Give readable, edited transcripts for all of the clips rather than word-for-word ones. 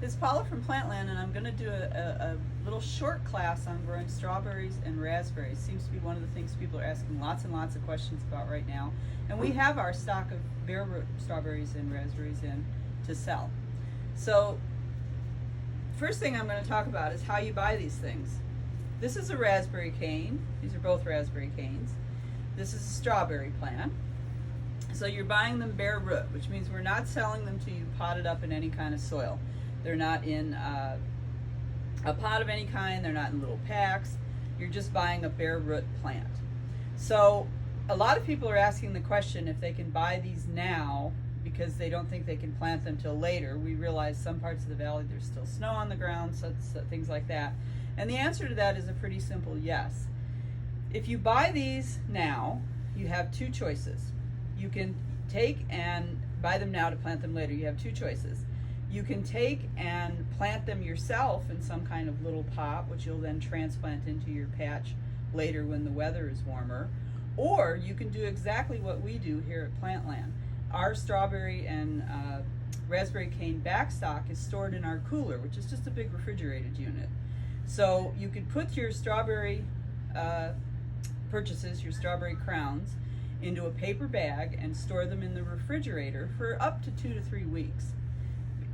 It's Paula from Plantland, and I'm going to do a little short class on growing strawberries and raspberries. Seems to be one of the things people are asking lots and lots of questions about right now. And we have our stock of bare root strawberries and raspberries in to sell. So first thing I'm going to talk about is how you buy these things. This is a raspberry cane. These are both raspberry canes. This is a strawberry plant. So you're buying them bare root, which means we're not selling them to you potted up in any kind of soil. They're not in a pot of any kind. They're not in little packs. You're just buying a bare root plant. So a lot of people are asking the question if they can buy these now because they don't think they can plant them till later. We realize some parts of the valley there's still snow on the ground, so things like that. And the answer to that is a pretty simple yes. If you buy these now, you have two choices. You can take and buy them now to plant them later. You have two choices. You can take and plant them yourself in some kind of little pot, which you'll then transplant into your patch later when the weather is warmer. Or you can do exactly what we do here at Plantland. Our strawberry and raspberry cane backstock is stored in our cooler, which is just a big refrigerated unit. So you could put your strawberry purchases, your strawberry crowns, into a paper bag and store them in the refrigerator for up to 2 to 3 weeks.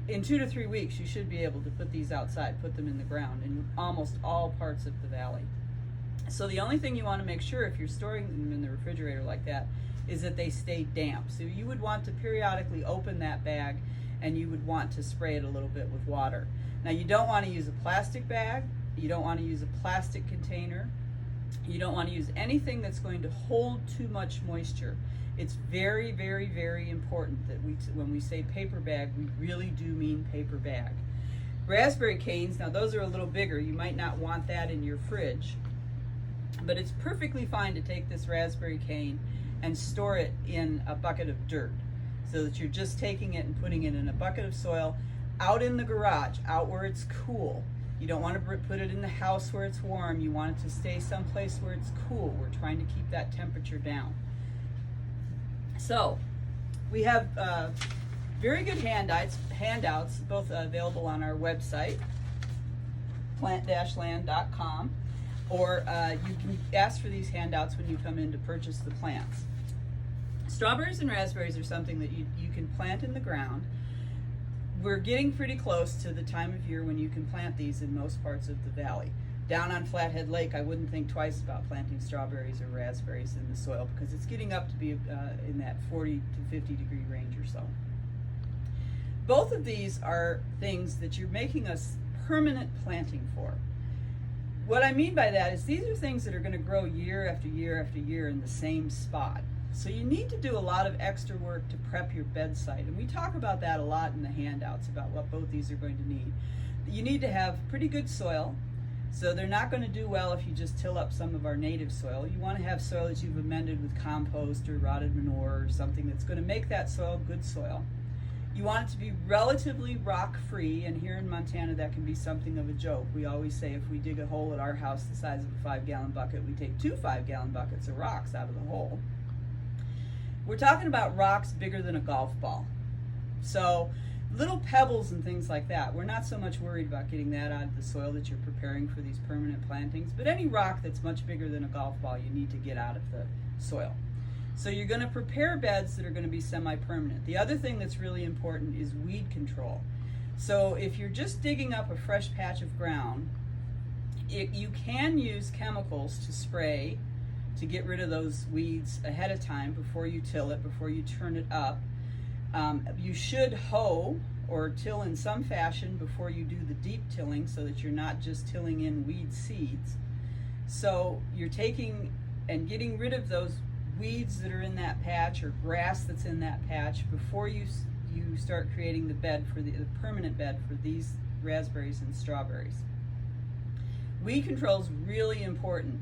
In 2 to 3 weeks, you should be able to put these outside, put them in the ground in almost all parts of the valley. So the only thing you want to make sure if you're storing them in the refrigerator like that is that they stay damp. So you would want to periodically open that bag and you would want to spray it a little bit with water. Now you don't want to use a plastic bag, you don't want to use a plastic container, you don't want to use anything that's going to hold too much moisture. It's very, very, very important that when we say paper bag, we really do mean paper bag. Raspberry canes, now those are a little bigger. You might not want that in your fridge, but it's perfectly fine to take this raspberry cane and store it in a bucket of dirt so that you're just taking it and putting it in a bucket of soil out in the garage, out where it's cool. You don't want to put it in the house where it's warm. You want it to stay someplace where it's cool. We're trying to keep that temperature down. So we have very good handouts, both available on our website, plant-land.com, or you can ask for these handouts when you come in to purchase the plants. Strawberries and raspberries are something that you can plant in the ground. We're getting pretty close to the time of year when you can plant these in most parts of the valley. Down on Flathead Lake, I wouldn't think twice about planting strawberries or raspberries in the soil because it's getting up to be in that 40 to 50 degree range or so. Both of these are things that you're making a permanent planting for. What I mean by that is these are things that are going to grow year after year after year in the same spot. So you need to do a lot of extra work to prep your bed site, and we talk about that a lot in the handouts about what both these are going to need. You need to have pretty good soil. So they're not going to do well if you just till up some of our native soil. You want to have soil that you've amended with compost or rotted manure or something that's going to make that soil good soil. You want it to be relatively rock-free, and here in Montana that can be something of a joke. We always say if we dig a hole at our house the size of a 5-gallon bucket, we take 2 5-gallon buckets of rocks out of the hole. We're talking about rocks bigger than a golf ball. So little pebbles and things like that, we're not so much worried about getting that out of the soil that you're preparing for these permanent plantings, but any rock that's much bigger than a golf ball you need to get out of the soil. So you're going to prepare beds that are going to be semi-permanent. The other thing that's really important is weed control. So if you're just digging up a fresh patch of ground, you can use chemicals to spray to get rid of those weeds ahead of time before you till it, before you turn it up. You should hoe or till in some fashion before you do the deep tilling so that you're not just tilling in weed seeds. So you're taking and getting rid of those weeds that are in that patch or grass that's in that patch before you start creating the bed for the permanent bed for these raspberries and strawberries. Weed control is really important.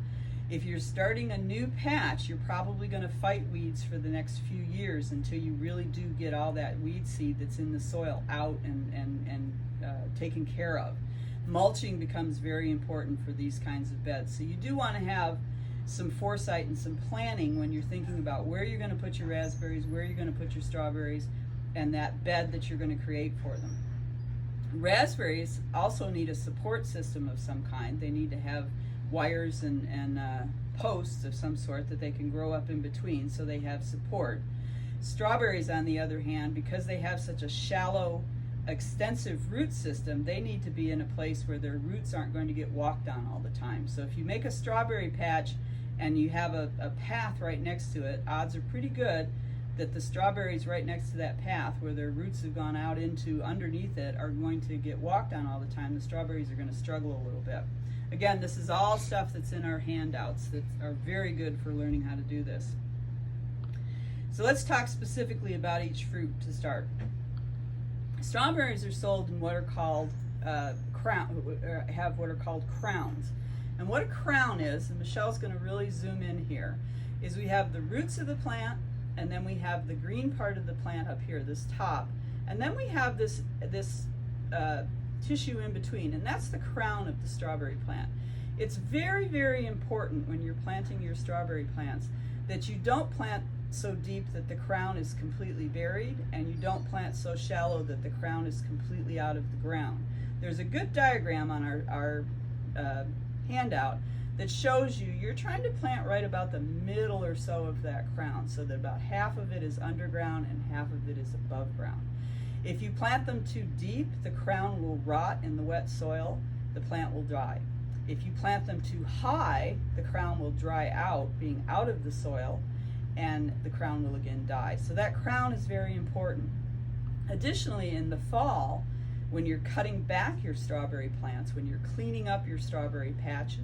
If you're starting a new patch, you're probably going to fight weeds for the next few years until you really do get all that weed seed that's in the soil out and taken care of. Mulching becomes very important for these kinds of beds. So you do want to have some foresight and some planning when you're thinking about where you're going to put your raspberries, where you're going to put your strawberries, and that bed that you're going to create for them. Raspberries also need a support system of some kind. They need to have wires and posts of some sort that they can grow up in between, so they have support. Strawberries, on the other hand, because they have such a shallow, extensive root system, they need to be in a place where their roots aren't going to get walked on all the time. So if you make a strawberry patch and you have a path right next to it, odds are pretty good that the strawberries right next to that path, where their roots have gone out into underneath it, are going to get walked on all the time. The strawberries are going to struggle a little bit. Again, this is all stuff that's in our handouts that are very good for learning how to do this. So let's talk specifically about each fruit to start. Strawberries are sold in what are called have what are called crowns. And what a crown is, and Michelle's going to really zoom in here, is we have the roots of the plant, and then we have the green part of the plant up here, this top, and then we have this tissue in between, and that's the crown of the strawberry plant. It's very, very important when you're planting your strawberry plants that you don't plant so deep that the crown is completely buried, and you don't plant so shallow that the crown is completely out of the ground. There's a good diagram on our handout that shows you're trying to plant right about the middle or so of that crown, so that about half of it is underground and half of it is above ground. If you plant them too deep, the crown will rot in the wet soil, the plant will die. If you plant them too high, the crown will dry out, being out of the soil, and the crown will again die. So that crown is very important. Additionally, in the fall, when you're cutting back your strawberry plants, when you're cleaning up your strawberry patch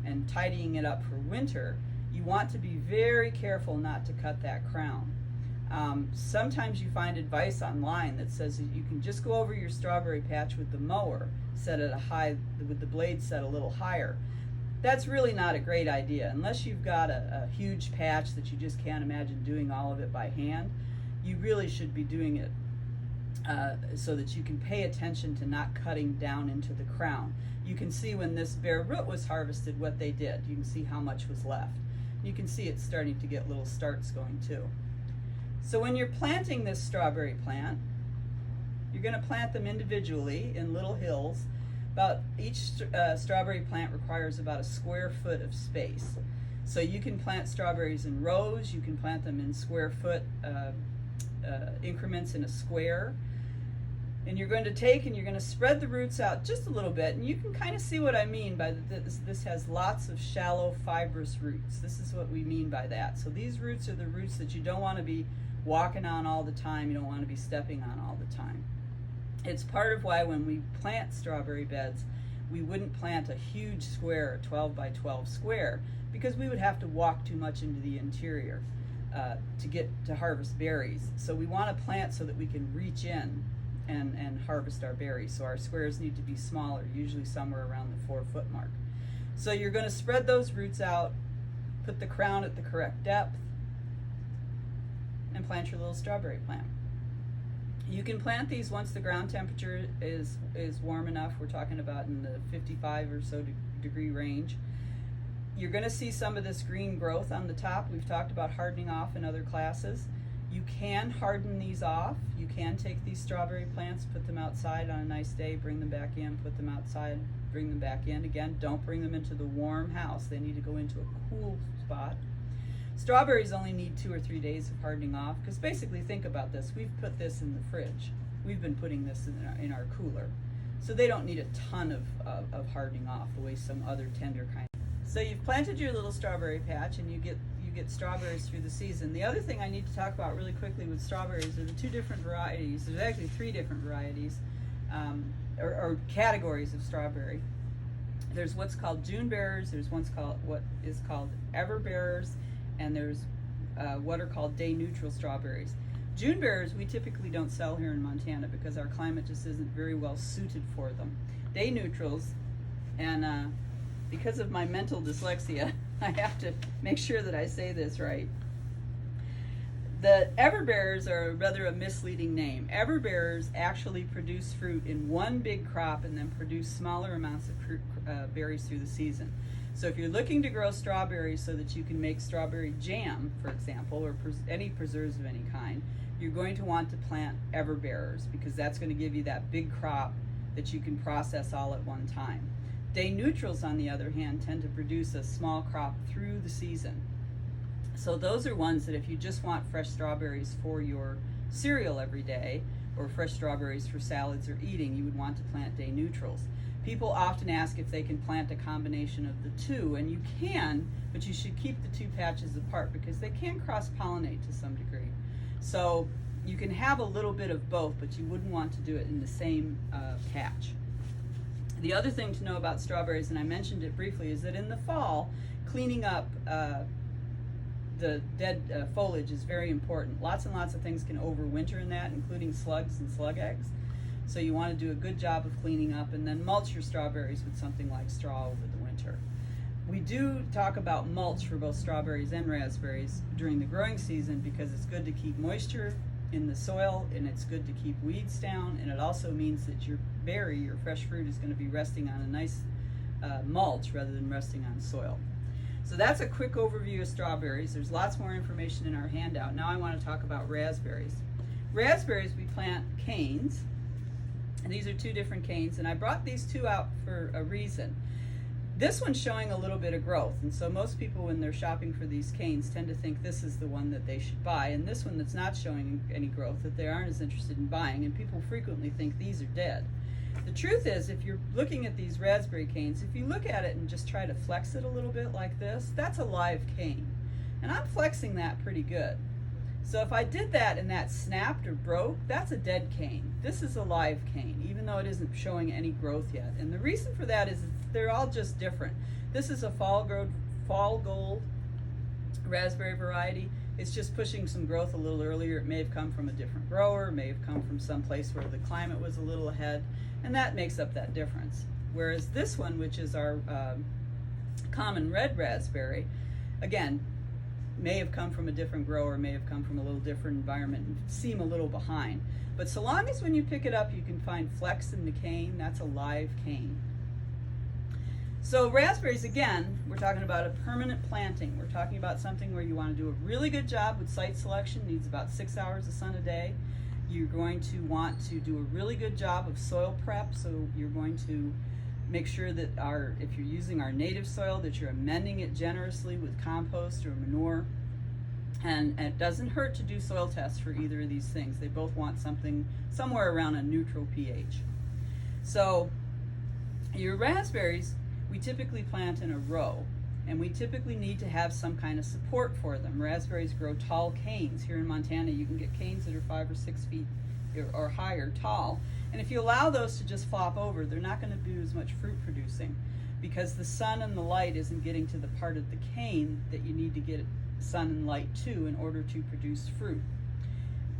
and tidying it up for winter, you want to be very careful not to cut that crown. Sometimes you find advice online that says that you can just go over your strawberry patch with the mower, set it with the blade set a little higher. That's really not a great idea. Unless you've got a huge patch that you just can't imagine doing all of it by hand, you really should be doing it so that you can pay attention to not cutting down into the crown. You can see when this bare root was harvested what they did. You can see how much was left. You can see it's starting to get little starts going too. So when you're planting this strawberry plant, you're going to plant them individually in little hills. Each strawberry plant requires about a square foot of space. So you can plant strawberries in rows, you can plant them in square foot increments in a square. And you're going to take and you're going to spread the roots out just a little bit, and you can kind of see what I mean by this has lots of shallow fibrous roots. This is what we mean by that. So these roots are the roots that you don't want to be walking on all the time, you don't want to be stepping on all the time. It's part of why when we plant strawberry beds, we wouldn't plant a huge square, a 12 by 12 square, because we would have to walk too much into the interior to get to harvest berries. So we want to plant so that we can reach in and harvest our berries. So our squares need to be smaller, usually somewhere around the 4 foot mark. So you're going to spread those roots out, put the crown at the correct depth, and plant your little strawberry plant. You can plant these once the ground temperature is warm enough. We're talking about in the 55 or so degree range. You're going to see some of this green growth on the top. We've talked about hardening off in other classes. You can harden these off. You can take these strawberry plants, put them outside on a nice day, bring them back in, put them outside, bring them back in. Again, don't bring them into the warm house. They need to go into a cool spot. Strawberries only need 2 or 3 days of hardening off, because basically, think about this. We've put this in the fridge. We've been putting this in our cooler. So they don't need a ton of hardening off the way some other tender kind. So you've planted your little strawberry patch, and you get strawberries through the season. The other thing I need to talk about really quickly with strawberries are the 2 different varieties. There's actually 3 different varieties or categories of strawberry. There's what's called June bearers, there's what is called ever bearers, and there's what are called day neutral strawberries. June bearers we typically don't sell here in Montana because our climate just isn't very well suited for them. Day neutrals, and because of my mental dyslexia, I have to make sure that I say this right. The everbearers are rather a misleading name. Everbearers actually produce fruit in one big crop and then produce smaller amounts of berries through the season. So if you're looking to grow strawberries so that you can make strawberry jam, for example, or any preserves of any kind, you're going to want to plant everbearers, because that's going to give you that big crop that you can process all at one time. Day neutrals, on the other hand, tend to produce a small crop through the season. So those are ones that if you just want fresh strawberries for your cereal every day, or fresh strawberries for salads or eating, you would want to plant day neutrals. People often ask if they can plant a combination of the two, and you can, but you should keep the two patches apart because they can cross-pollinate to some degree. So you can have a little bit of both, but you wouldn't want to do it in the same patch. The other thing to know about strawberries, and I mentioned it briefly, is that in the fall, cleaning up the dead foliage is very important. Lots and lots of things can overwinter in that, including slugs and slug eggs. So you want to do a good job of cleaning up, and then mulch your strawberries with something like straw over the winter. We do talk about mulch for both strawberries and raspberries during the growing season because it's good to keep moisture in the soil, and it's good to keep weeds down, and it also means that your berry, your fresh fruit, is going to be resting on a nice mulch rather than resting on soil. So that's a quick overview of strawberries. There's lots more information in our handout. Now I want to talk about raspberries. Raspberries, we plant canes, and these are two different canes, and I brought these two out for a reason. This one's showing a little bit of growth, and so most people when they're shopping for these canes tend to think this is the one that they should buy, and this one that's not showing any growth that they aren't as interested in buying, and people frequently think these are dead. The truth is, if you're looking at these raspberry canes, if you look at it and just try to flex it a little bit like this, that's a live cane, and I'm flexing that pretty good. So if I did that and that snapped or broke, that's a dead cane. This is a live cane, even though it isn't showing any growth yet. And the reason for that is they're all just different. This is a fall gold raspberry variety. It's just pushing some growth a little earlier. It may have come from a different grower, may have come from some place where the climate was a little ahead, and that makes up that difference. Whereas this one, which is our common red raspberry, again, may have come from a different grower, may have come from a little different environment and seem a little behind. But so long as when you pick it up you can find flex in the cane, that's a live cane. So raspberries, again, we're talking about a permanent planting. We're talking about something where you want to do a really good job with site selection, needs about 6 hours of sun a day. You're going to want to do a really good job of soil prep, so you're going to make sure that if you're using our native soil, that you're amending it generously with compost or manure. And it doesn't hurt to do soil tests for either of these things. They both want something somewhere around a neutral pH. So your raspberries, we typically plant in a row, and we typically need to have some kind of support for them. Raspberries grow tall canes. Here in Montana, you can get canes that are 5 or 6 feet or higher tall. And if you allow those to just flop over, they're not going to do as much fruit producing because the sun and the light isn't getting to the part of the cane that you need to get sun and light to in order to produce fruit.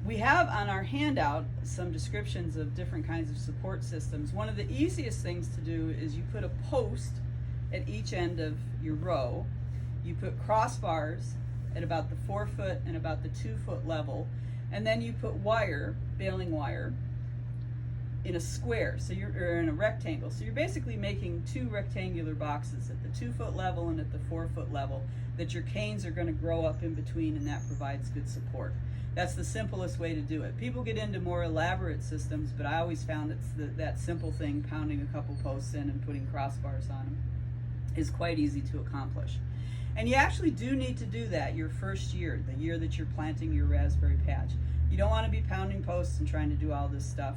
We have on our handout some descriptions of different kinds of support systems. One of the easiest things to do is you put a post at each end of your row. You put crossbars at about the 4 foot and about the 2 foot level, and then you put wire, baling wire, in a square, or in a rectangle. So you're basically making 2 rectangular boxes at the 2 foot level and at the 4 foot level that your canes are going to grow up in between, and that provides good support. That's the simplest way to do it. People get into more elaborate systems, but I always found that simple thing, pounding a couple posts in and putting crossbars on them, is quite easy to accomplish. And you actually do need to do that your first year, the year that you're planting your raspberry patch. You don't want to be pounding posts and trying to do all this stuff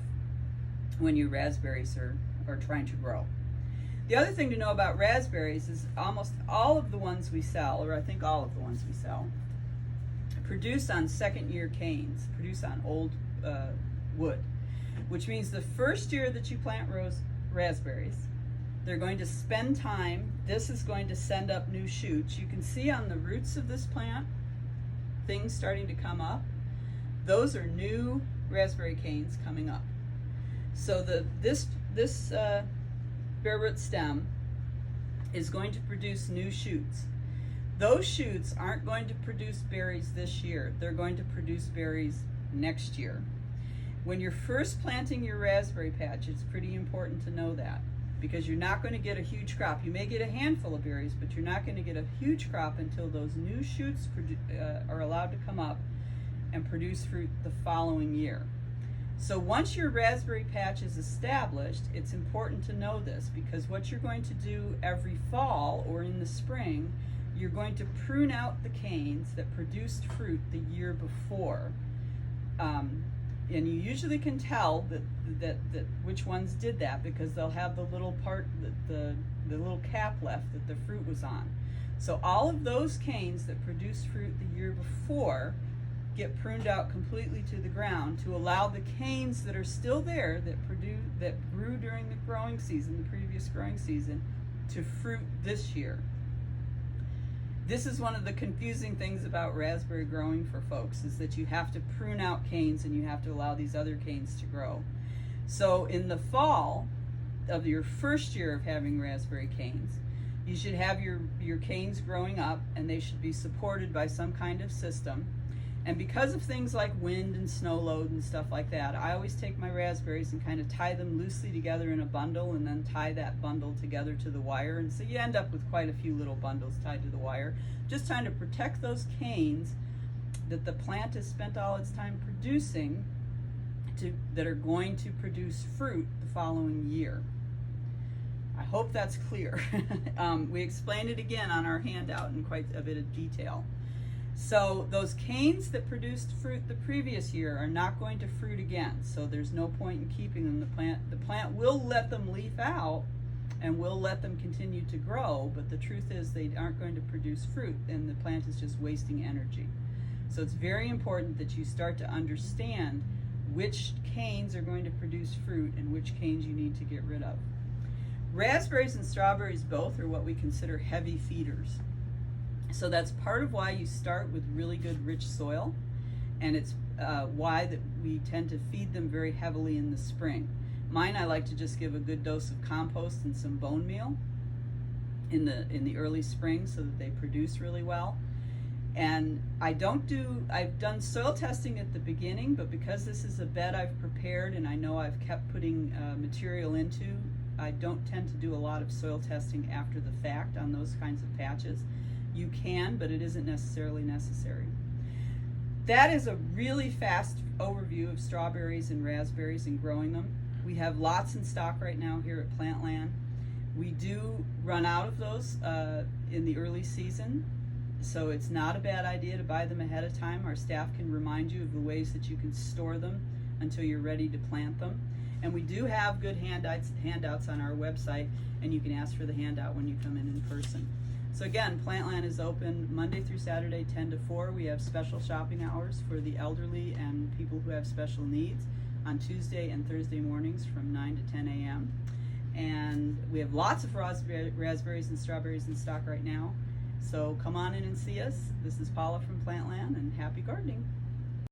when your raspberries are trying to grow. The other thing to know about raspberries is almost all of the ones we sell, or I think all of the ones we sell, produce on second year canes, produce on old wood, which means the first year that you plant raspberries, they're going to spend time. This is going to send up new shoots. You can see on the roots of this plant things starting to come up. Those are new raspberry canes coming up. So this bare root stem is going to produce new shoots. Those shoots aren't going to produce berries this year. They're going to produce berries next year. When you're first planting your raspberry patch, it's pretty important to know that, because you're not going to get a huge crop. You may get a handful of berries, but you're not going to get a huge crop until those new shoots are allowed to come up and produce fruit the following year. So once your raspberry patch is established, it's important to know this, because what you're going to do every fall or in the spring, you're going to prune out the canes that produced fruit the year before. And you usually can tell that which ones did that, because they'll have the little part, the little cap left that the fruit was on. So all of those canes that produced fruit the year before get pruned out completely to the ground to allow the canes that are still there that grew during the growing season, the previous growing season, to fruit this year. This is one of the confusing things about raspberry growing for folks, is that you have to prune out canes and you have to allow these other canes to grow. So in the fall of your first year of having raspberry canes, you should have your canes growing up, and they should be supported by some kind of system. And because of things like wind and snow load and stuff like that, I always take my raspberries and kind of tie them loosely together in a bundle, and then tie that bundle together to the wire. And so you end up with quite a few little bundles tied to the wire, just trying to protect those canes that the plant has spent all its time producing, that are going to produce fruit the following year. I hope that's clear. We explained it again on our handout in quite a bit of detail. So those canes that produced fruit the previous year are not going to fruit again, so there's no point in keeping them. The plant will let them leaf out and will let them continue to grow, but the truth is they aren't going to produce fruit, and the plant is just wasting energy. So it's very important that you start to understand which canes are going to produce fruit and which canes you need to get rid of. Raspberries and strawberries both are what we consider heavy feeders. So that's part of why you start with really good rich soil, and it's why that we tend to feed them very heavily in the spring. Mine, I like to just give a good dose of compost and some bone meal in the early spring so that they produce really well. And I've done soil testing at the beginning, but because this is a bed I've prepared and I know I've kept putting material into, I don't tend to do a lot of soil testing after the fact on those kinds of patches. You can, but it isn't necessarily necessary. That is a really fast overview of strawberries and raspberries and growing them. We have lots in stock right now here at Plantland. We do run out of those in the early season, so it's not a bad idea to buy them ahead of time. Our staff can remind you of the ways that you can store them until you're ready to plant them. And we do have good handouts on our website, and you can ask for the handout when you come in person. So again, Plantland is open Monday through Saturday, 10 to 4. We have special shopping hours for the elderly and people who have special needs on Tuesday and Thursday mornings from 9 to 10 a.m. And we have lots of raspberries and strawberries in stock right now. So come on in and see us. This is Paula from Plantland, and happy gardening.